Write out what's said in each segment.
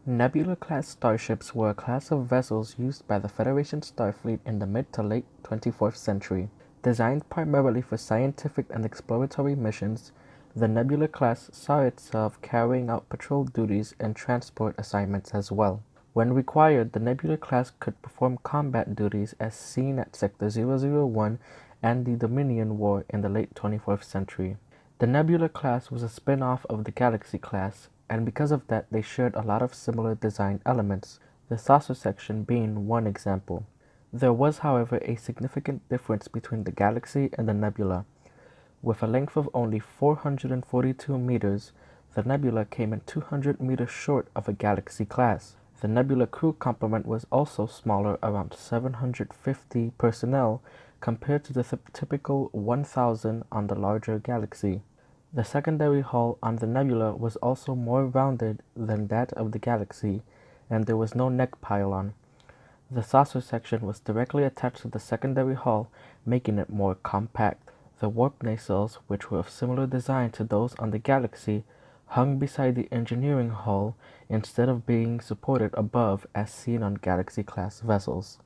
Nebula-class starships were a class of vessels used by the Federation Starfleet in the mid to late 24th century. Designed primarily for scientific and exploratory missions, the Nebula class saw itself carrying out patrol duties and transport assignments as well. When required, the Nebula class could perform combat duties as seen at Sector 001 and the Dominion War in the late 24th century. The Nebula class was a spin-off of the Galaxy class, and because of that they shared a lot of similar design elements, the saucer section being one example. There was, however, a significant difference between the Galaxy and the Nebula. With a length of only 442 meters, the Nebula came in 200 meters short of a Galaxy class. The Nebula crew complement was also smaller, around 750 personnel, compared to the typical 1,000 on the larger Galaxy. The secondary hull on the Nebula was also more rounded than that of the Galaxy, and there was no neck pylon. The saucer section was directly attached to the secondary hull, making it more compact. The warp nacelles, which were of similar design to those on the Galaxy, hung beside the engineering hull instead of being supported above as seen on Galaxy-class vessels.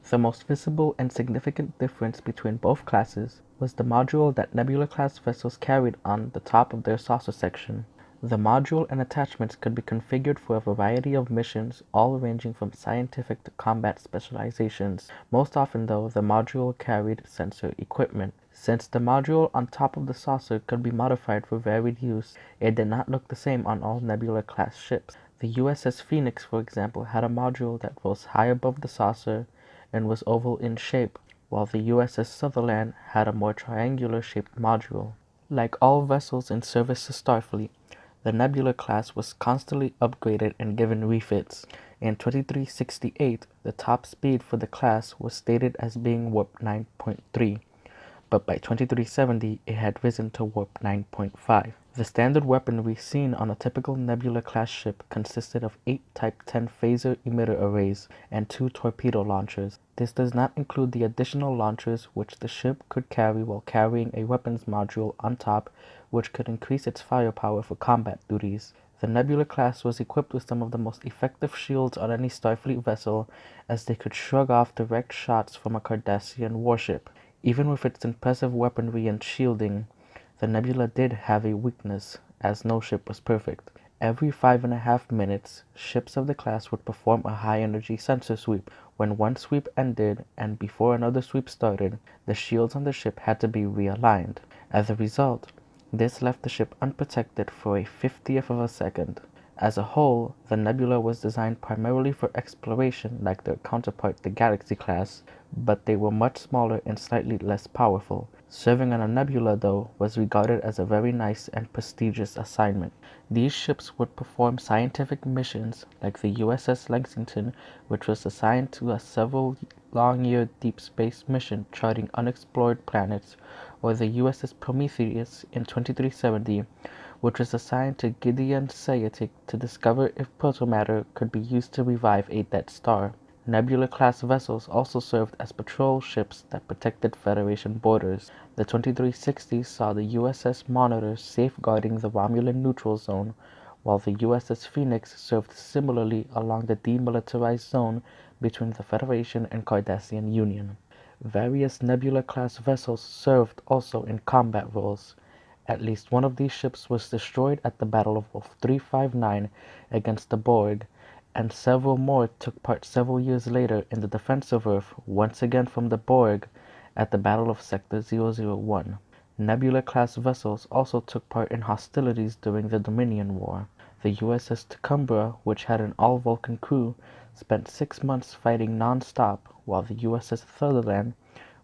The most visible and significant difference between both classes was the module that Nebula-class vessels carried on the top of their saucer section. The module and attachments could be configured for a variety of missions, all ranging from scientific to combat specializations. Most often, though, the module carried sensor equipment. Since the module on top of the saucer could be modified for varied use, it did not look the same on all Nebula-class ships. The USS Phoenix, for example, had a module that rose high above the saucer and was oval in shape, while the USS Sutherland had a more triangular-shaped module. Like all vessels in service to Starfleet, the Nebula class was constantly upgraded and given refits. In 2368, the top speed for the class was stated as being warp 9.3, but by 2370 it had risen to warp 9.5. The standard weaponry seen on a typical Nebula-class ship consisted of 8 Type 10 phaser emitter arrays and 2 torpedo launchers. This does not include the additional launchers which the ship could carry while carrying a weapons module on top, which could increase its firepower for combat duties. The Nebula class was equipped with some of the most effective shields on any Starfleet vessel, as they could shrug off direct shots from a Cardassian warship. Even with its impressive weaponry and shielding, the Nebula did have a weakness, as no ship was perfect. Every 5.5 minutes, ships of the class would perform a high-energy sensor sweep. When one sweep ended, and before another sweep started, the shields on the ship had to be realigned. As a result, this left the ship unprotected for a 50th of a second. As a whole, the Nebula was designed primarily for exploration like their counterpart the Galaxy class, but they were much smaller and slightly less powerful. Serving on a Nebula, though, was regarded as a very nice and prestigious assignment. These ships would perform scientific missions like the USS Lexington, which was assigned to a several long-year deep space mission charting unexplored planets, or the USS Prometheus in 2370, which was assigned to Gideon Sciatic to discover if protomatter could be used to revive a dead star. Nebula-class vessels also served as patrol ships that protected Federation borders. The 2360s saw the USS Monitor safeguarding the Romulan neutral zone, while the USS Phoenix served similarly along the demilitarized zone between the Federation and Cardassian Union. Various Nebula-class vessels served also in combat roles. At least one of these ships was destroyed at the Battle of Wolf 359 against the Borg, and several more took part several years later in the defense of Earth, once again from the Borg, at the Battle of Sector 001. Nebula-class vessels also took part in hostilities during the Dominion War. The USS Tacubra, which had an all-Vulcan crew, spent 6 months fighting non-stop, while the USS Sutherland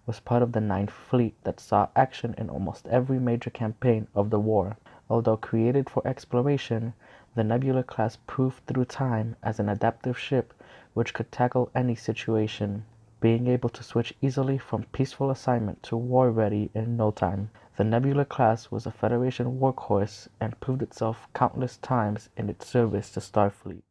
was part of the Ninth Fleet that saw action in almost every major campaign of the war. Although created for exploration, the Nebula class proved through time as an adaptive ship which could tackle any situation, being able to switch easily from peaceful assignment to war-ready in no time. The Nebula class was a Federation workhorse and proved itself countless times in its service to Starfleet.